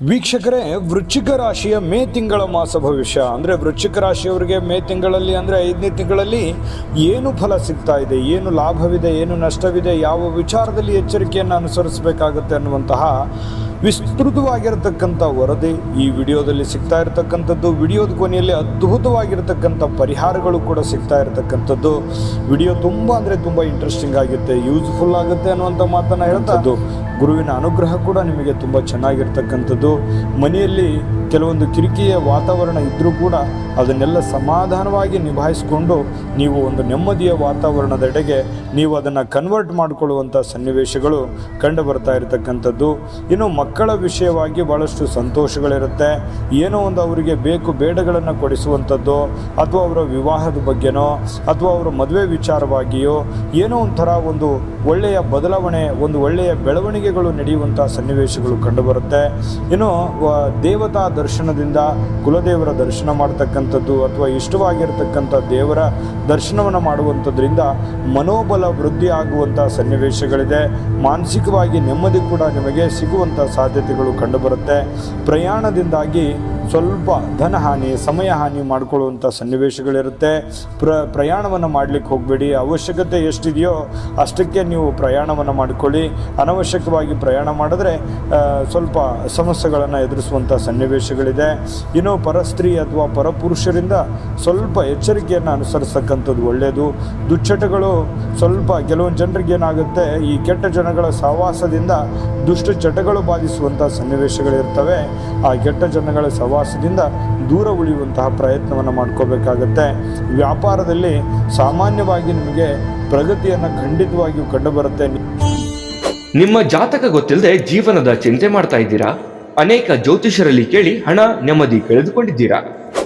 ವೀಕ್ಷಕರೇ, ವೃಶ್ಚಿಕ ರಾಶಿಯ ಮೇ ತಿಂಗಳ ಮಾಸ ಭವಿಷ್ಯ ಅಂದರೆ ವೃಶ್ಚಿಕ ರಾಶಿಯವರಿಗೆ ಮೇ ತಿಂಗಳಲ್ಲಿ ಅಂದರೆ 5ನೇ ತಿಂಗಳಲ್ಲಿ ಏನು ಫಲ ಸಿಗ್ತಾ ಇದೆ, ಏನು ಲಾಭವಿದೆ, ಏನು ನಷ್ಟವಿದೆ, ಯಾವ ವಿಚಾರದಲ್ಲಿ ಎಚ್ಚರಿಕೆಯನ್ನು ಅನುಸರಿಸಬೇಕಾಗುತ್ತೆ ಅನ್ನುವಂತಹ ವಿಸ್ತೃತವಾಗಿರತಕ್ಕಂಥ ವರದಿ ಈ ವಿಡಿಯೋದಲ್ಲಿ ಸಿಗ್ತಾ ಇರತಕ್ಕಂಥದ್ದು. ವಿಡಿಯೋದ ಕೊನೆಯಲ್ಲಿ ಅದ್ಭುತವಾಗಿರತಕ್ಕಂಥ ಪರಿಹಾರಗಳು ಕೂಡ ಸಿಗ್ತಾ ಇರತಕ್ಕಂಥದ್ದು. ವಿಡಿಯೋ ತುಂಬ ಅಂದರೆ ತುಂಬ ಇಂಟ್ರೆಸ್ಟಿಂಗ್ ಆಗುತ್ತೆ, ಯೂಸ್ಫುಲ್ ಆಗುತ್ತೆ ಅನ್ನುವಂಥ ಮಾತನ್ನು ಹೇಳ್ತದ್ದು. ಗುರುವಿನ ಅನುಗ್ರಹ ಕೂಡ ನಿಮಗೆ ತುಂಬ ಚೆನ್ನಾಗಿರ್ತಕ್ಕಂಥದ್ದು. ಮನೆಯಲ್ಲಿ ಕೆಲವೊಂದು ಕಿರಿಕಿಯ ವಾತಾವರಣ ಇದ್ದರೂ ಕೂಡ ಅದನ್ನೆಲ್ಲ ಸಮಾಧಾನವಾಗಿ ನಿಭಾಯಿಸಿಕೊಂಡು ನೀವು ಒಂದು ನೆಮ್ಮದಿಯ ವಾತಾವರಣದೆಡೆಗೆ ನೀವು ಅದನ್ನು ಕನ್ವರ್ಟ್ ಮಾಡಿಕೊಳ್ಳುವಂಥ ಸನ್ನಿವೇಶಗಳು ಕಂಡು ಬರ್ತಾ ಇರತಕ್ಕಂಥದ್ದು. ಇನ್ನು ಮಕ್ಕಳ ವಿಷಯವಾಗಿ ಭಾಳಷ್ಟು ಸಂತೋಷಗಳಿರುತ್ತೆ. ಏನೋ ಒಂದು ಅವರಿಗೆ ಬೇಕು ಬೇಡಗಳನ್ನು ಕೊಡಿಸುವಂಥದ್ದು, ಅಥವಾ ಅವರ ವಿವಾಹದ ಬಗ್ಗೆನೋ ಅಥವಾ ಅವರ ಮದುವೆ ವಿಚಾರವಾಗಿಯೋ ಏನೋ ಒಂಥರ ಒಂದು ಒಳ್ಳೆಯ ಬದಲಾವಣೆ, ಒಂದು ಒಳ್ಳೆಯ ಬೆಳವಣಿಗೆಗಳು ನಡೆಯುವಂಥ ಸನ್ನಿವೇಶಗಳು ಕಂಡುಬರುತ್ತೆ. ಇನ್ನು ದೇವತಾ ದರ್ಶನದಿಂದ ಕುಲದೇವರ ದರ್ಶನ ಮಾಡ್ತಕ್ಕಂಥದ್ದು ಅಥವಾ ಇಷ್ಟವಾಗಿರ್ತಕ್ಕಂಥ ದೇವರ ದರ್ಶನವನ್ನು ಮಾಡುವಂಥದ್ರಿಂದ ಮನೋಬಲ ವೃದ್ಧಿ ಆಗುವಂಥ ಸನ್ನಿವೇಶಗಳಿದೆ. ಮಾನಸಿಕವಾಗಿ ನೆಮ್ಮದಿ ಕೂಡ ನಿಮಗೆ ಸಿಗುವಂಥ ಸಾಧ್ಯತೆಗಳು ಕಂಡುಬರುತ್ತೆ. ಪ್ರಯಾಣದಿಂದಾಗಿ ಸ್ವಲ್ಪ ಧನಹಾನಿ, ಸಮಯ ಹಾನಿ ಮಾಡಿಕೊಳ್ಳುವಂಥ ಸನ್ನಿವೇಶಗಳಿರುತ್ತೆ. ಪ್ರಯಾಣವನ್ನು ಮಾಡಲಿಕ್ಕೆ ಹೋಗಬೇಡಿ. ಅವಶ್ಯಕತೆ ಎಷ್ಟಿದೆಯೋ ಅಷ್ಟಕ್ಕೆ ನೀವು ಪ್ರಯಾಣವನ್ನು ಮಾಡಿಕೊಳ್ಳಿ. ಅನವಶ್ಯಕವಾಗಿ ಪ್ರಯಾಣ ಮಾಡಿದ್ರೆ ಸ್ವಲ್ಪ ಸಮಸ್ಯೆಗಳನ್ನು ಎದುರಿಸುವಂಥ ಸನ್ನಿವೇಶಗಳಿದೆ. ಇನ್ನು ಪರಸ್ತ್ರೀ ಅಥವಾ ಪರಪುರುಷರಿಂದ ಸ್ವಲ್ಪ ಎಚ್ಚರಿಕೆಯನ್ನು ಅನುಸರಿಸ್ತಕ್ಕಂಥದ್ದು ಒಳ್ಳೆಯದು. ದುಶ್ಚಟಗಳು ಸ್ವಲ್ಪ ಕೆಲವೊಂದು ಜನರಿಗೆ ಏನಾಗುತ್ತೆ, ಈ ಕೆಟ್ಟ ಜನಗಳ ಸಹವಾಸದಿಂದ ದುಷ್ಟ ಚಟಗಳು ಬಾಧಿಸುವಂಥ ಸನ್ನಿವೇಶಗಳಿರ್ತವೆ. ಆ ಕೆಟ್ಟ ಜನಗಳ ಸಹವಾಸದಿಂದ ದೂರ ಉಳಿಯುವಂತಹ ಪ್ರಯತ್ನವನ್ನು ಮಾಡ್ಕೋಬೇಕಾಗತ್ತೆ. ವ್ಯಾಪಾರದಲ್ಲಿ ಸಾಮಾನ್ಯವಾಗಿ ನಿಮಗೆ ಪ್ರಗತಿಯನ್ನು ಖಂಡಿತವಾಗಿಯೂ ಕಂಡುಬರುತ್ತೆ. ನಿಮ್ಮ ಜಾತಕ ಗೊತ್ತಿಲ್ಲದೆ ಜೀವನದ ಚಿಂತೆ ಮಾಡ್ತಾ ಇದ್ದೀರಾ? ಅನೇಕ ಜ್ಯೋತಿಷರಲ್ಲಿ ಕೇಳಿ ಹಣ ನೆಮ್ಮದಿ ಕಳೆದುಕೊಂಡಿದ್ದೀರಾ?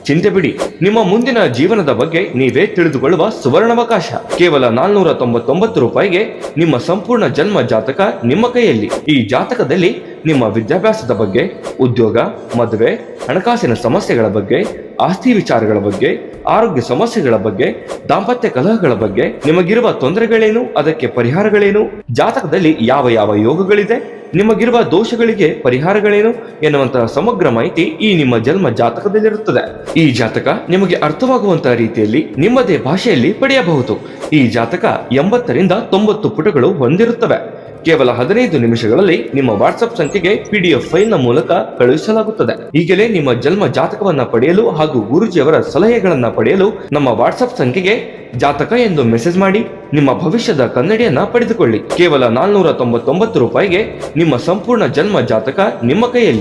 ಚಿಂತೆ ಬಿಡಿ, ನಿಮ್ಮ ಮುಂದಿನ ಜೀವನದ ಬಗ್ಗೆ ನೀವೇ ತಿಳಿದುಕೊಳ್ಳುವ ಸುವರ್ಣಾವಕಾಶ. ಕೇವಲ 499 ರೂಪಾಯಿಗೆ ನಿಮ್ಮ ಸಂಪೂರ್ಣ ಜನ್ಮ ಜಾತಕ ನಿಮ್ಮ ಕೈಯಲ್ಲಿ. ಈ ಜಾತಕದಲ್ಲಿ ನಿಮ್ಮ ವಿದ್ಯಾಭ್ಯಾಸದ ಬಗ್ಗೆ, ಉದ್ಯೋಗ, ಮದುವೆ, ಹಣಕಾಸಿನ ಸಮಸ್ಯೆಗಳ ಬಗ್ಗೆ, ಆಸ್ತಿ ವಿಚಾರಗಳ ಬಗ್ಗೆ, ಆರೋಗ್ಯ ಸಮಸ್ಯೆಗಳ ಬಗ್ಗೆ, ದಾಂಪತ್ಯ ಕಲಹಗಳ ಬಗ್ಗೆ, ನಿಮಗಿರುವ ತೊಂದರೆಗಳೇನು, ಅದಕ್ಕೆ ಪರಿಹಾರಗಳೇನು, ಜಾತಕದಲ್ಲಿ ಯಾವ ಯಾವ ಯೋಗಗಳಿದೆ, ನಿಮಗಿರುವ ದೋಷಗಳಿಗೆ ಪರಿಹಾರಗಳೇನು ಎನ್ನುವಂತಹ ಸಮಗ್ರ ಮಾಹಿತಿ ಈ ನಿಮ್ಮ ಜನ್ಮ ಜಾತಕದಲ್ಲಿರುತ್ತದೆ. ಈ ಜಾತಕ ನಿಮಗೆ ಅರ್ಥವಾಗುವಂತಹ ರೀತಿಯಲ್ಲಿ ನಿಮ್ಮದೇ ಭಾಷೆಯಲ್ಲಿ ಪಡೆಯಬಹುದು. ಈ ಜಾತಕ 80ರಿಂದ 90 ಪುಟಗಳು ಹೊಂದಿರುತ್ತವೆ. ಕೇವಲ 15 ನಿಮಿಷಗಳಲ್ಲಿ ನಿಮ್ಮ ವಾಟ್ಸ್ಆಪ್ ಸಂಖ್ಯೆಗೆ PDF ಫೈಲ್ನ ಮೂಲಕ ಕಳುಹಿಸಲಾಗುತ್ತದೆ. ಈಗಲೇ ನಿಮ್ಮ ಜನ್ಮ ಜಾತಕವನ್ನ ಪಡೆಯಲು ಹಾಗೂ ಗುರುಜಿಯವರ ಸಲಹೆಗಳನ್ನ ಪಡೆಯಲು ನಮ್ಮ ವಾಟ್ಸ್ಆಪ್ ಸಂಖ್ಯೆಗೆ ಜಾತಕ ಎಂದು ಮೆಸೇಜ್ ಮಾಡಿ ನಿಮ್ಮ ಭವಿಷ್ಯದ ಕನ್ನಡಿಯನ್ನ ಪಡೆದುಕೊಳ್ಳಿ. ಕೇವಲ 499 ರೂಪಾಯಿಗೆ ನಿಮ್ಮ ಸಂಪೂರ್ಣ ಜನ್ಮ ಜಾತಕ ನಿಮ್ಮ ಕೈಯಲ್ಲಿ.